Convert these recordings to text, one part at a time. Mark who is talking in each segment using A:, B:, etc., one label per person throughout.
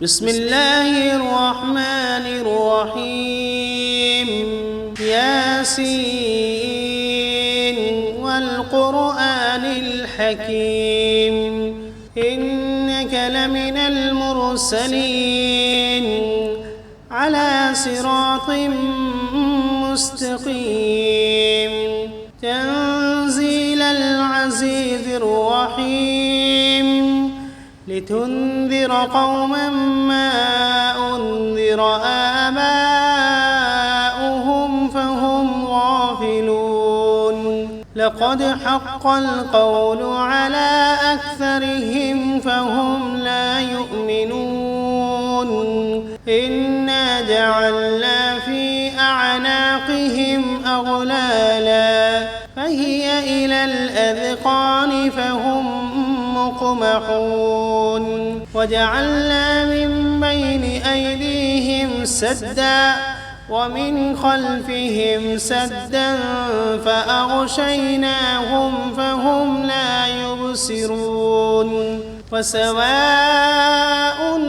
A: بسم الله الرحمن الرحيم ياسين والقرآن الحكيم إنك لمن المرسلين على صراط مستقيم تنزيل العزيز الرحيم لتنذر قوما ما أنذر آباؤهم فهم غافلون لقد حق القول على أكثرهم فهم لا يؤمنون إنا جعلنا في أعناقهم أغلالا فهي إلى الأذقان فهم مقمحون وجعلنا من بين أيديهم سدا ومن خلفهم سدا فأغشيناهم فهم لا يبصرون وسواء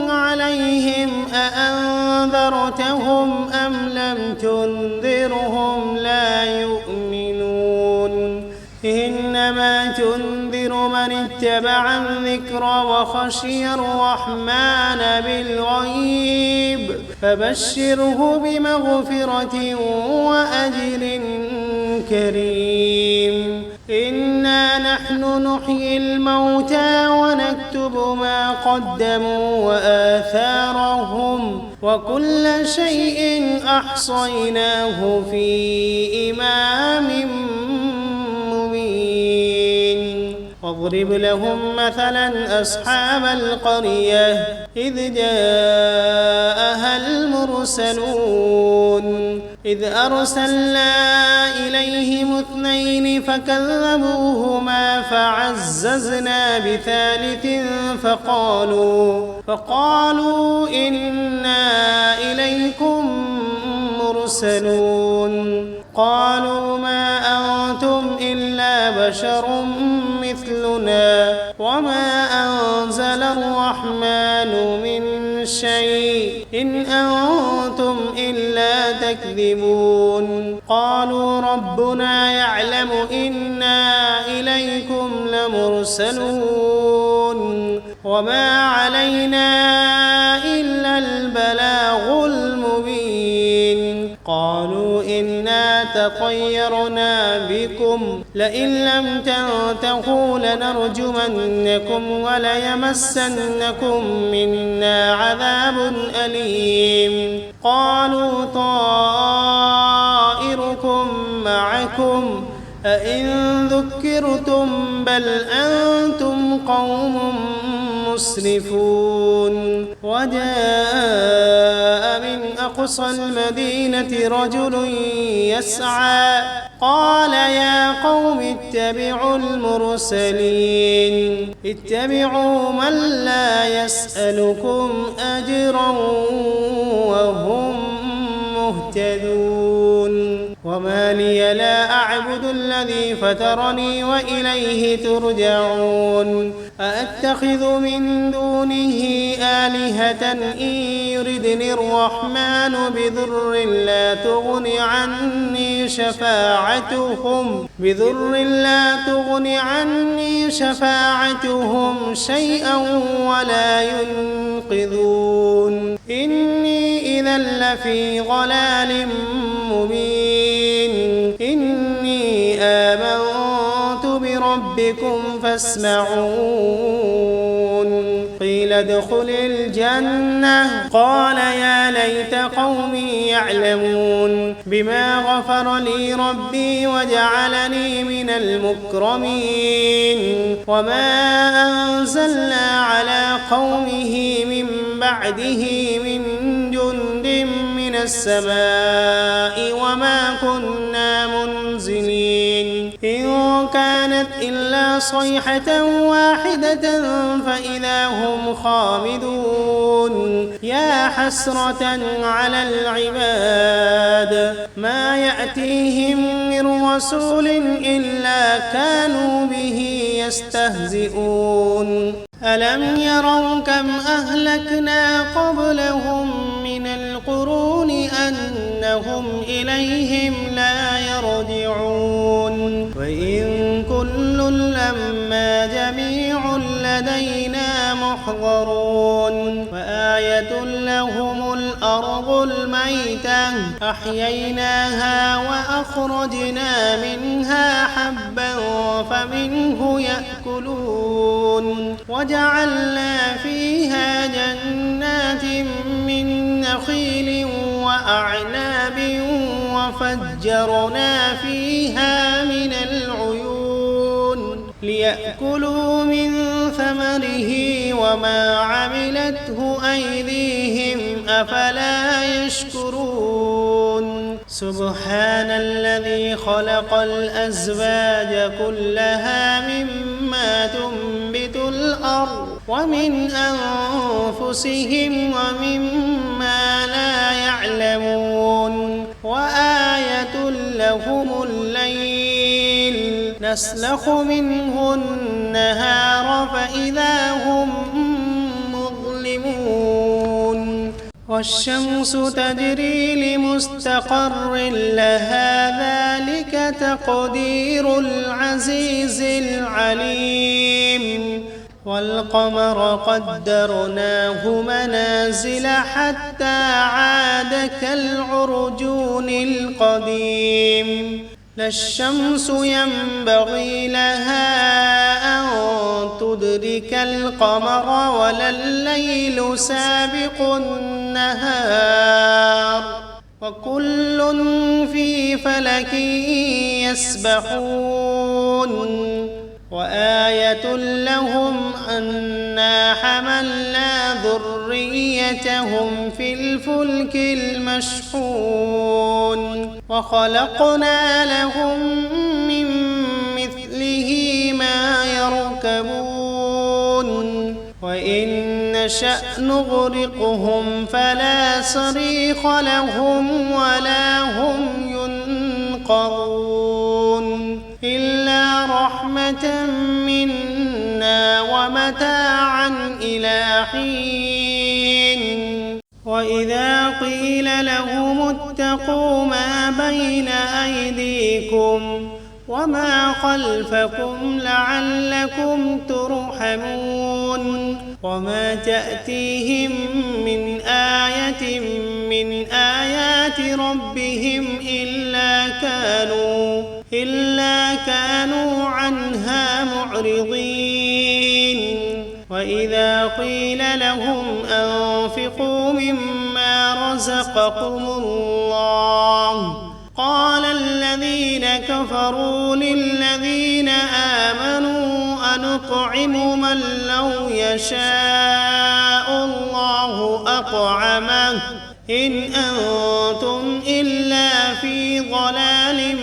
A: عليهم أأنذرتهم أم لم تنذرهم لا يؤمنون إنما تنذر من اتبع الذكر وخشي الرحمن بالغيب فبشره بمغفرة وأجر كريم إنا نحن نحيي الموتى ونكتب ما قدموا وآثارهم وكل شيء أحصيناه في إمام واضرب لهم مثلا أصحاب القرية إذ جاءها المرسلون إذ أرسلنا إليهم 2 فكذبوهما فعززنا بثالث فقالوا إنا إليكم مرسلون قالوا ما أنتم إلا بشر مثلنا وما أنزل الرحمن من شيء إن أنتم إلا تكذبون قالوا ربنا يعلم إنا إليكم لمرسلون وما علينا إلا البلاغ المبين قالوا إنا تطيرنا بكم لئن لم تنتهوا لنرجمنكم وليمسنكم منا عذاب أليم قالوا طائركم معكم أئن ذكرتم بل أنتم قوم مسرفون وجاء من أقصى المدينة رجل يسعى قال يا قوم اتبعوا المرسلين اتبعوا من لا يسألكم أجرا وهم مهتدون وما لي لا أعبد الذي فطرني وإليه ترجعون أأتخذ من دونه آلهة إن يردني الرحمن بضر لا تغن عني شفاعتهم شيئا ولا ينقذون إني إذا لفي ضلال مبين إني آمنت بربكم فاسمعون قيل ادخل الجنة قال يا ليت قومي يعلمون بما غفر لي ربي وجعلني من المكرمين وما أنزلنا على قومه من بعده من جند من السماء وما كنا منزلين إن كانت إلا صيحة واحدة فإذا هم خامدون يا حسرة على العباد ما يأتيهم من رسول إلا كانوا به يستهزئون ألم يروا كم أهلكنا قبلهم من القرون أنهم إليهم لا يرجعون وإن كل لما جميع لدينا محضرون وآية لهم الأرض الميتة أحييناها وأخرجنا منها حبا فمنه يأكلون وجعلنا فيها جنات من نخيل وأعناب وفجرنا فيها من العيون ليأكلوا من ثمره وما عملته أيديهم أفلا يشكرون سبحان الذي خلق الأزواج كلها مما تنبت الأرض ومن أنفسهم ومما لا يعلمون وآية لهم الليل نسلخ منه النهار فإذا هم مظلمون والشمس تجري لمستقر لها ذلك تقدير العزيز العليم والقمر قدرناه منازل حتى عاد كالعرجون القديم لا الشمس ينبغي لها أن تدرك القمر ولا الليل سابق النهار وكل في فلك يسبحون وآية لهم أنا حملنا ذريتهم في الفلك المشحون وخلقنا لهم من مثله ما يركبون وإن نشأ نغرقهم فلا صريخ لهم ولا هم ينقذون إلا رحمة منا ومتاعا إلى حين وإذا قيل لهم اتقوا ما بين أيديكم وما خلفكم لعلكم ترحمون وما تأتيهم من آية من آيات ربهم إلا كانوا عنها معرضين وإذا قيل لهم أنفقوا مما رزقكم الله قال الذين كفروا للذين آمنوا أنطعم من لو يشاء الله أطعمه إن أنتم إلا في ضلال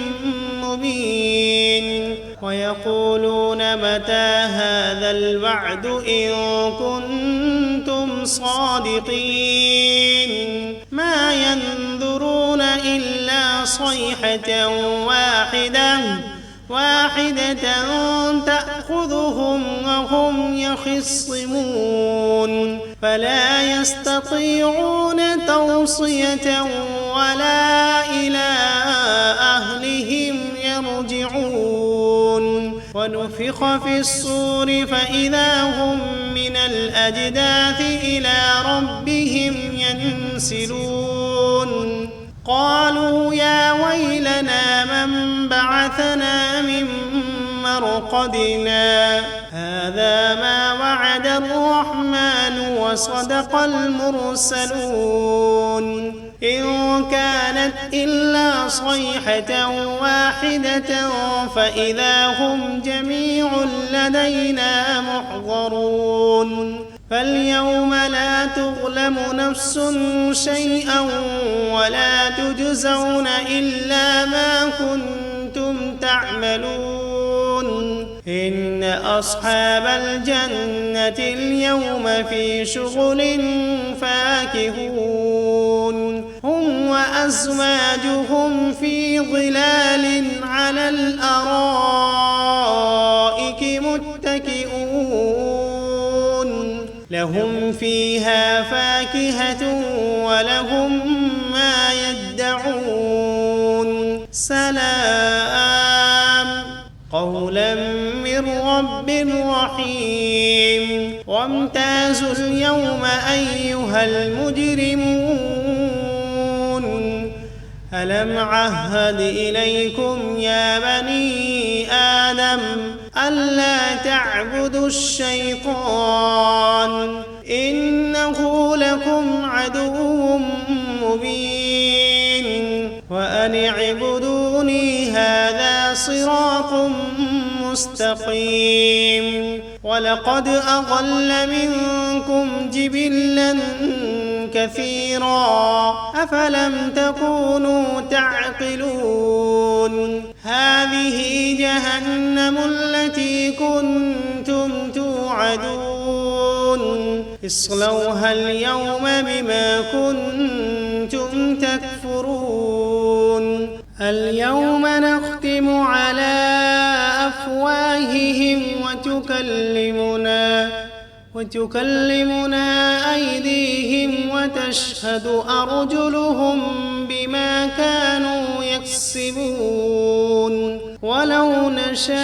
A: مبين ويقولون متى هذا الوعد إن كنتم صادقين ما ينظرون إلا صيحة واحدة تأخذهم وهم يخصمون فلا يستطيعون توصية ولا إلى أهلهم يرجعون ونفخ في الصور فإذا هم من الأجداث إلى ربهم ينسلون قالوا يا ويلنا من بعثنا من مرقدنا هذا ما وعد الرحمن وصدق المرسلون إن كانت إلا صيحة واحدة فإذا هم جميع لدينا محضرون فاليوم لا تظلم نفس شيئا ولا تجزون إلا ما كنتم تعملون إن أصحاب الجنة اليوم في شغل فاكهون هم وأزواجهم في ظلال على الأرائك متكئون فيها فاكهة ولهم ما يدعون سلام قولا من رب رحيم وامتازوا اليوم أيها المجرمون ألم عهد إليكم يا بني آدم ألا تعبدوا الشيطان إنه لكم عدو مبين وأن اعبدوني هذا صراط مستقيم ولقد أضل منكم جبلا كثيرا أفلم تكونوا تعقلون هذه جهنم التي كنتم توعدون اصلوها اليوم بما كنتم تكفرون اليوم نختم على أفواههم وتكلمنا أيديهم وتشهد أرجلهم بما كانوا يكسبون ولو نشاء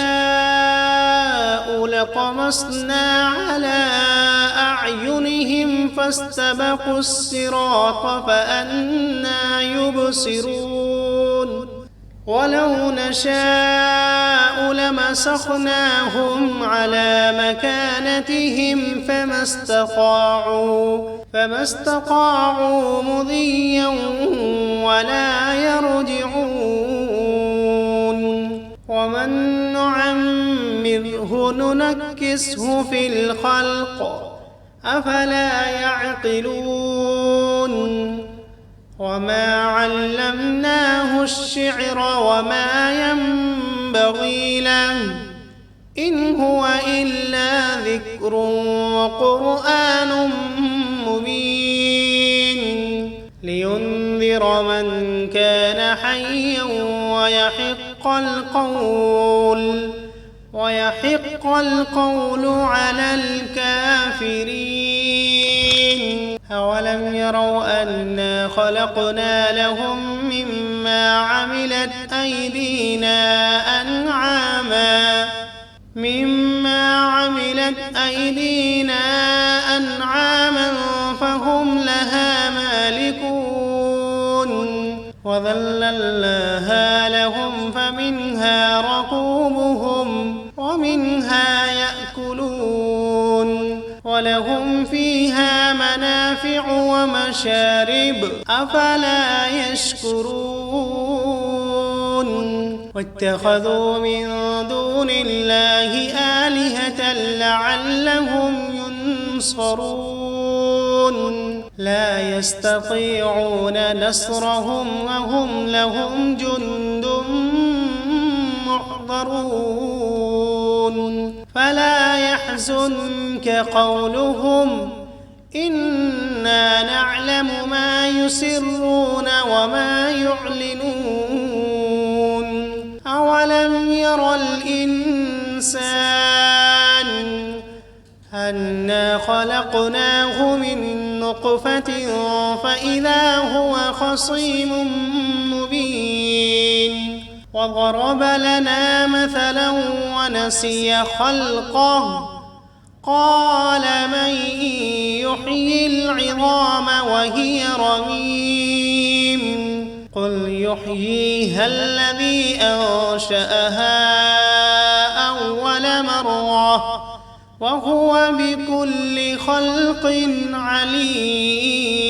A: لطمسنا على أعينهم فاستبقوا الصراط فأنى يبصرون ولو نشاء لمسخناهم على مكانتهم فما استطاعوا مضيا ولا يرجعون ومن نعمره ننكسه في الخلق أفلا يعقلون وما علمناه الشعر وما ينبغي له إن هو إلا ذكر وقرآن مبين لينذر من كان حيا ويحق القول على الكافرين أولم يروا أنا خلقنا لهم مما عملت أيدينا أنعاما فهم لها مالكون وذللناها لهم فمنها ركوبهم ومنها يأكلون ولهم فيها منافع ومشارب أفلا يشكرون واتخذوا من دون الله آلهة لعلهم ينصرون لا يستطيعون نصرهم وهم لهم جند محضرون فلا يحزنك قولهم إنا نعلم ما يسرون وما يعلنون أولم ير الإنسان أنا خلقناه من نطفة فإذا هو خصيم مبين وضرب لنا مثلا ونسي خلقه قال من يحيي العظام وهي رميم قل يحييها الذي أنشأها أول مرة وهو بكل خلق عليم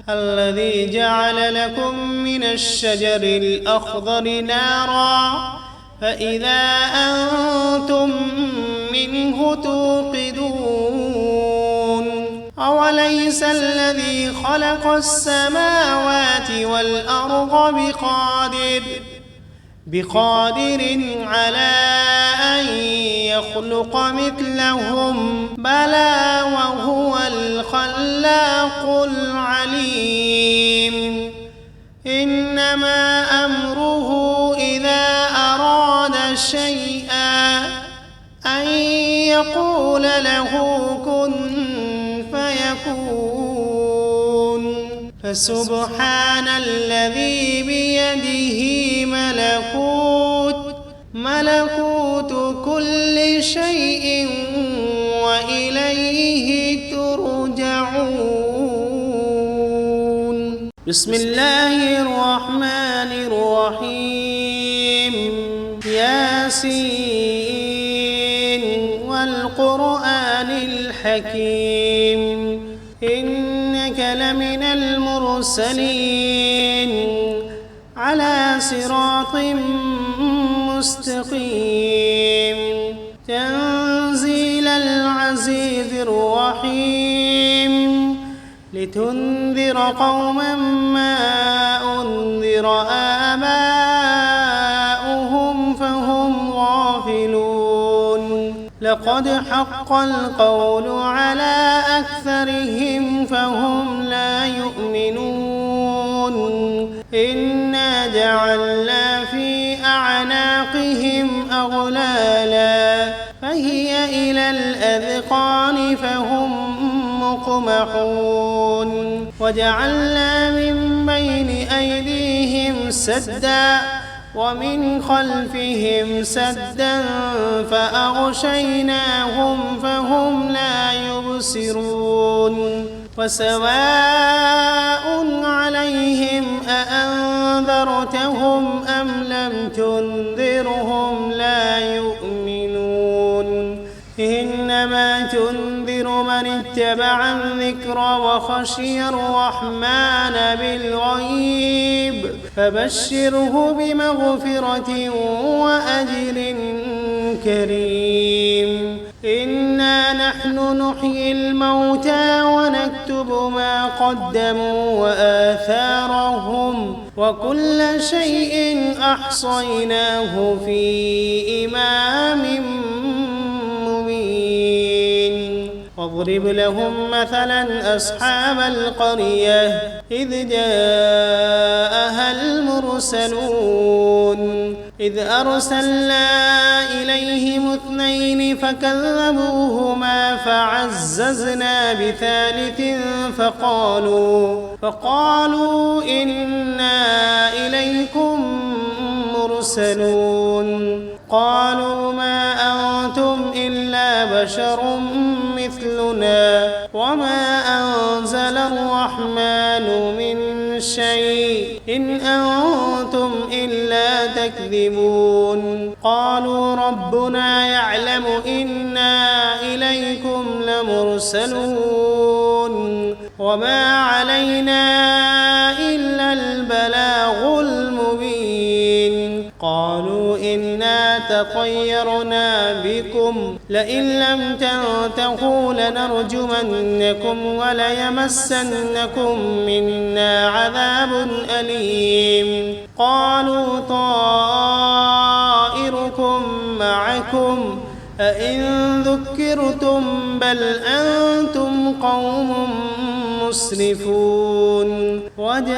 A: الذي جعل لكم من الشجر الأخضر نارا فإذا أنتم منه توقدون أوليس الذي خلق السماوات والأرض بقادر على أن يخلق مثلهم بلى وهو الخلاق العليم إنما أمره إذا أراد شيئا أن يقول له كن فسبحان الذي بيده ملكوت كل شيء وإليه ترجعون. بسم الله الرحمن الرحيم. ياسين والقرآن الحكيم إنك لمن المرسلين على صراط مستقيم تنزيل العزيز الرحيم لتنذر قوما ما أنذر آباؤهم فهم غافلون لقد حق القول على أكثرهم فهم لا يؤمنون إنا جعلنا في أعناقهم أغلالا فهي إلى الأذقان فهم مقمحون وجعلنا من بين أيديهم سدا ومن خلفهم سدا فأغشيناهم فهم لا يبصرون وسواء عليهم أأنذرتهم أم لم تنذرهم لا يؤمنون إنما تنذر من اتبع الذكر وخشي الرحمن بالغيب فبشره بمغفرة وأجر كريم إنا نحن نحيي الموتى ونكتب ما قدموا وآثارهم وكل شيء أحصيناه في إمام مبين واضرب لهم مثلا أصحاب القرية إذ جاءها المرسلون إذ أرسلنا إليهم 2 فكذبوهما فعززنا بثالث فقالوا إنا إليكم مرسلون قالوا ما أنتم إلا بشر مثلنا وما أنزل الرحمن من شيء إن أنتم إلا تكذبون قالوا ربنا يعلم إنا إليكم لمرسلون وما علينا إلا البلاغ المبين قالوا إنا تطيرنا بكم لئن لم تنتهوا لنرجمنكم وليمسنكم منا عذاب أليم قالوا طائركم معكم أئن ذكرتم بل أنتم قوم مسرفون وجاء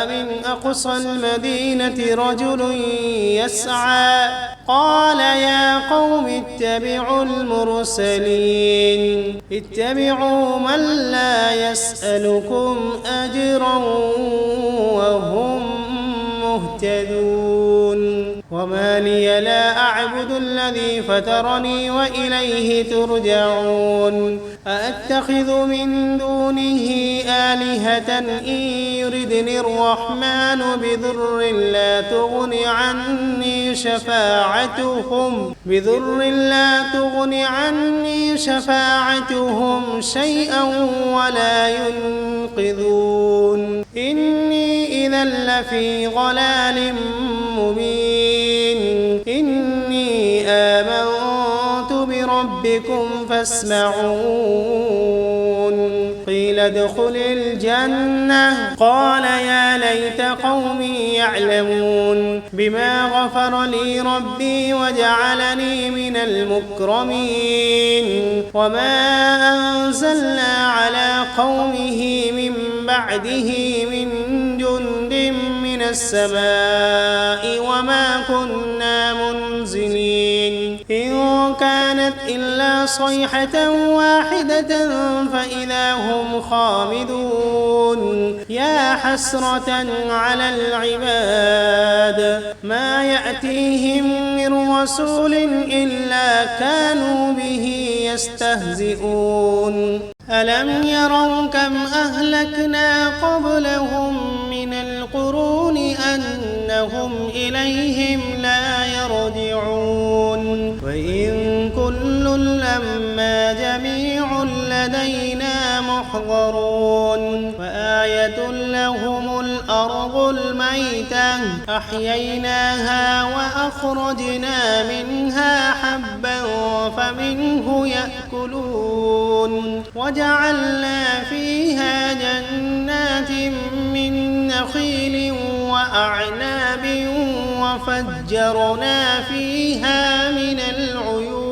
A: من أقصى المدينة رجل يسعى قال يا قوم اتبعوا المرسلين اتبعوا من لا يسألكم أجرا وهم مهتدون وما لي لا أعبد الذي فطرني وإليه ترجعون أأتخذ من دونه آلهة إن يردني الرحمن بضر لا تغن عني شفاعتهم شيئا ولا ينقذون إني إذا لفي ضلال مبين إني آمنت بربكم فاسمعون قيل ادخل الجنة قال يا ليت قومي يعلمون بما غفر لي ربي وجعلني من المكرمين وما أنزلنا على قومه من بعده من جند من السماء وما كنا منزلين إن كانت إلا صيحة واحدة فإذا هم خامدون يا حسرة على العباد ما يأتيهم من رسول إلا كانوا به يستهزئون ألم يروا كم أهلكنا قبلهم من القرون أنهم إليهم لا يرجعون وإن كل لما جميع لدينا محضرون وآية لهم الأرض الميتة أحييناها وأخرجنا منها حبا فمنه يأكلون وجعلنا فيها جنات من نخيل وأعناب وفجرنا فيها من العيون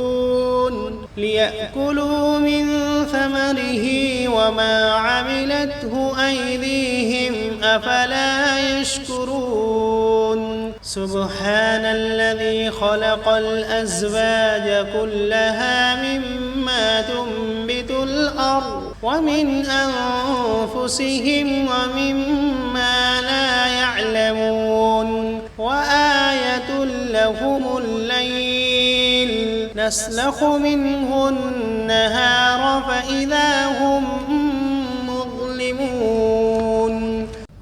A: ليأكلوا من ثمره وما عملته أيديهم أفلا يشكرون سبحان الذي خلق الأزواج كلها مما تنبت الأرض ومن أنفسهم ومما لا يعلمون وآية لهم الليل نسلخ منه النهار فإذا هم مظلمون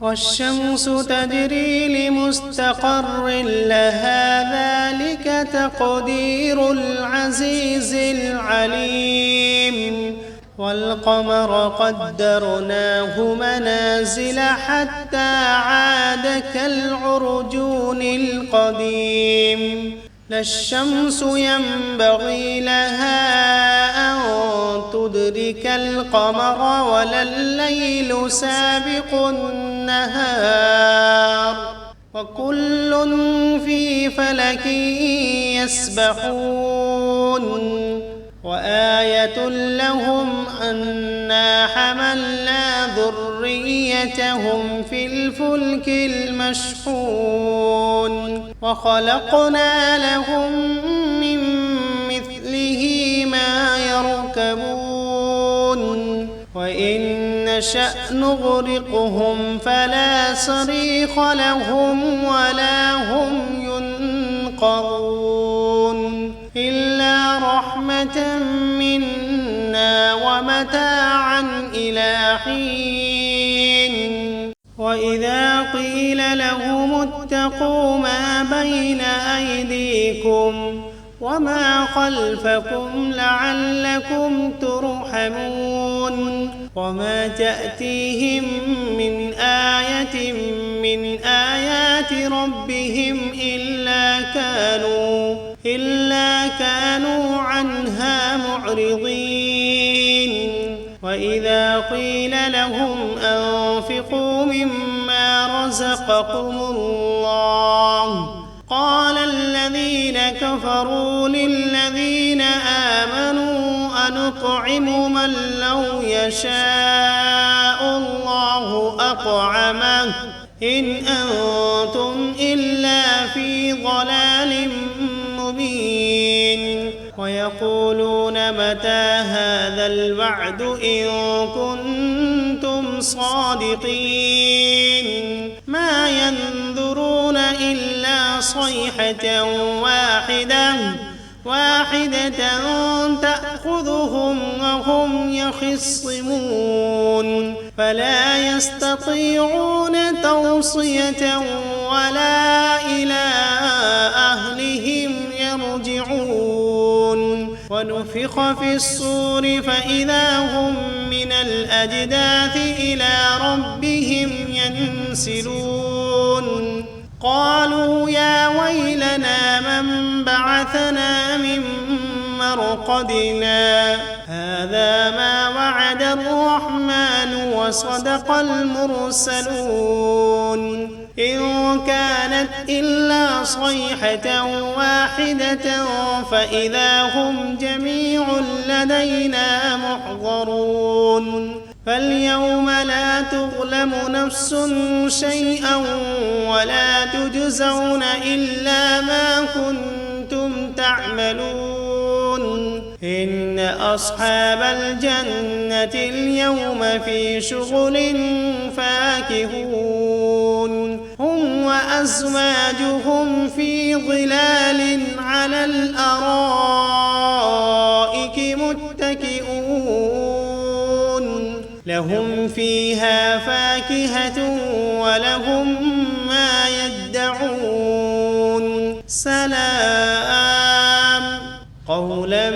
A: والشمس تجري لمستقر لها ذلك تقدير العزيز العليم والقمر قدرناه منازل حتى عاد كالعرجون القديم لا الشمس ينبغي لها أن تدرك القمر ولا الليل سابق النهار وكل في فلك يسبحون وآية لهم أنا حملنا ذريتهم في الفلك المشحون وخلقنا لهم من مثله ما يركبون وإن نشأ نغرقهم فلا صريخ لهم ولا هم ينقذون إلا رحمة منا ومتاعا إلى حين وإذا قيل لهم اتقوا ما بين أيديكم وما خلفكم لعلكم ترحمون وما تأتيهم من آية من آيات ربهم إلا كانوا عنها معرضين وإذا قيل لهم أنفقوا مما رزقكم الله قال الذين كفروا للذين آمنوا أنطعم من لو يشاء الله أطعمه إن أنتم إلا في ضلال مبين ويقولون متى هذا الوعد إن كنتم صادقين ما ينظرون إلا صيحة واحدة تأخذهم وهم يخصمون فلا يستطيعون توصية ولا إلى أهلهم يرجعون ونفخ في الصور فإذا هم من الأجداث إلى ربهم ينسلون قالوا يا ويلنا من بعثنا من مرقدنا هذا ما وعد الرحمن وصدق المرسلون إن كانت إلا صيحة واحدة فإذا هم جميع لدينا محضرون فاليوم لا تظلم نفس شيئا ولا تجزون إلا ما كنتم تعملون إن أصحاب الجنة اليوم في شغل فاكهون هم وأزواجهم في ظلال على الأرائك متكئون لهم فيها فاكهة ولهم ما يدعون سلام قولا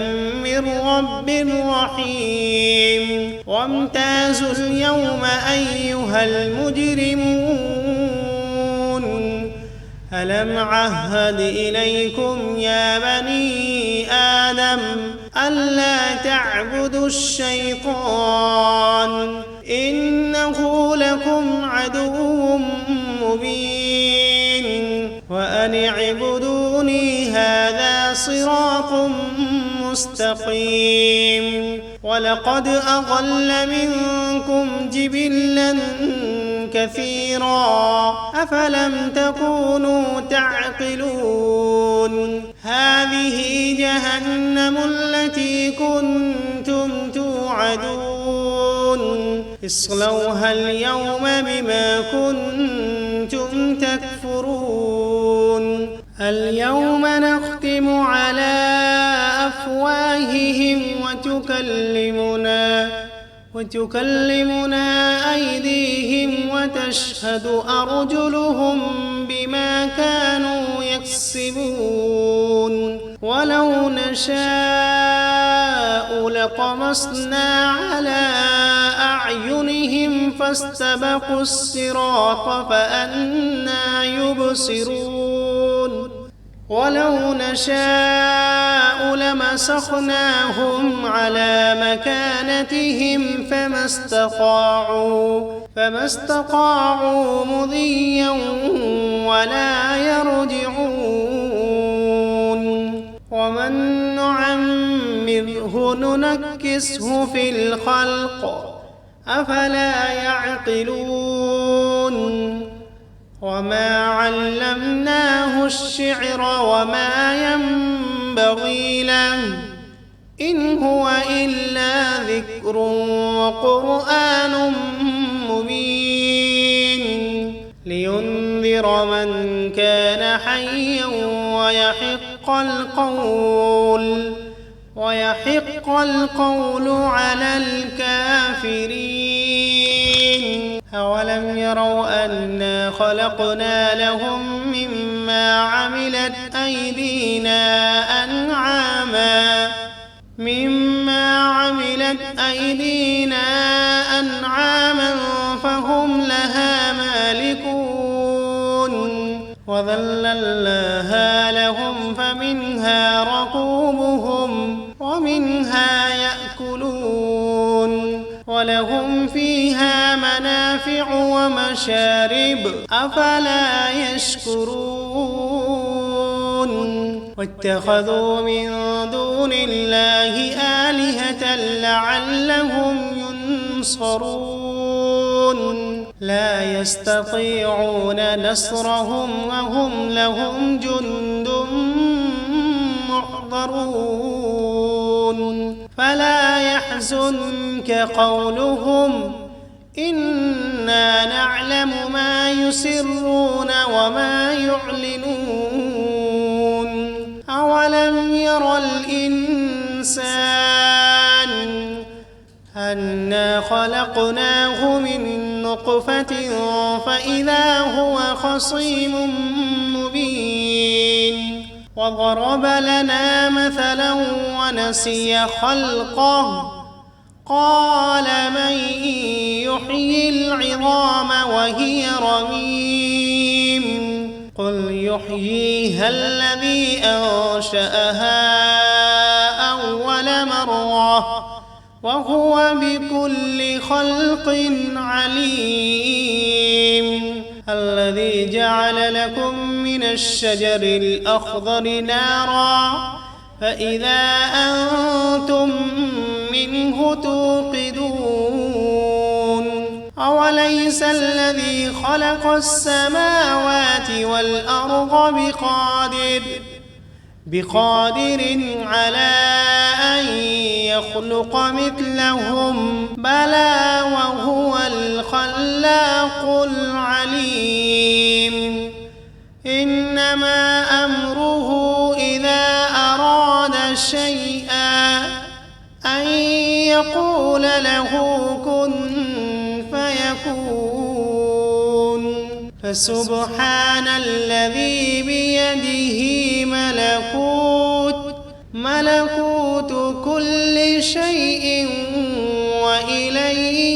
A: من رب رحيم وامتازوا اليوم أيها المجرمون ألم عهد إليكم يا بني آدم ألا تعبدوا الشيطان إنه لكم عدو مبين وأن اعبدوني هذا صراط مستقيم ولقد أضل منكم جبلا كثيرا أفلم تكونوا تعقلون هذه جهنم التي كنتم توعدون اصلوها اليوم بما كنتم تكفرون اليوم نختم على أفواههم وتكلمنا أيديهم وتشهد أرجلهم بما كانوا يكسبون ولو نشاء لطمسنا على أعينهم فاستبقوا الصراط فأنى يبصرون ولو نشاء لمسخناهم على مكانتهم فما استطاعوا مضيا ولا يرجعون ومن نعمره ننكسه في الخلق أفلا يعقلون وما علمناه الشعر وما ينبغي له إن هو إلا ذكر وقرآن مبين لينذر من كان حيا ويحق القول على الكافرين أولم يروا أنا خلقنا لهم مما عملت أيدينا أنعاما فهم لها مالكون وذللناها لهم فمنها ركوبهم ومنها يأكلون ولهم فيها منافع ومشارب أفلا يشكرون واتخذوا من دون الله آلهة لعلهم ينصرون لا يستطيعون نصرهم وهم لهم جند محضرون فلا يحزنك قولهم إنا نعلم ما يسرون وما يعلنون أولم ير الإنسان أنا خلقناه من نطفة فإذا هو خصيم مبين وضرب لنا مثلا ونسي خلقه قال من يحيي العظام وهي رميم قل يحييها الذي أنشأها أول مرة وهو بكل خلق عليم الذي جعل لكم من الشجر الأخضر نارا فإذا أنتم منه توقدون أوليس الذي خلق السماوات والأرض بقادر على أن يخلق مثلهم بلى وهو الخلاق العليم إنما أمره إذا أراد شيئا أن يقول له كن فيكون فسبحان الذي بيده ملكوت كل شيء وإليه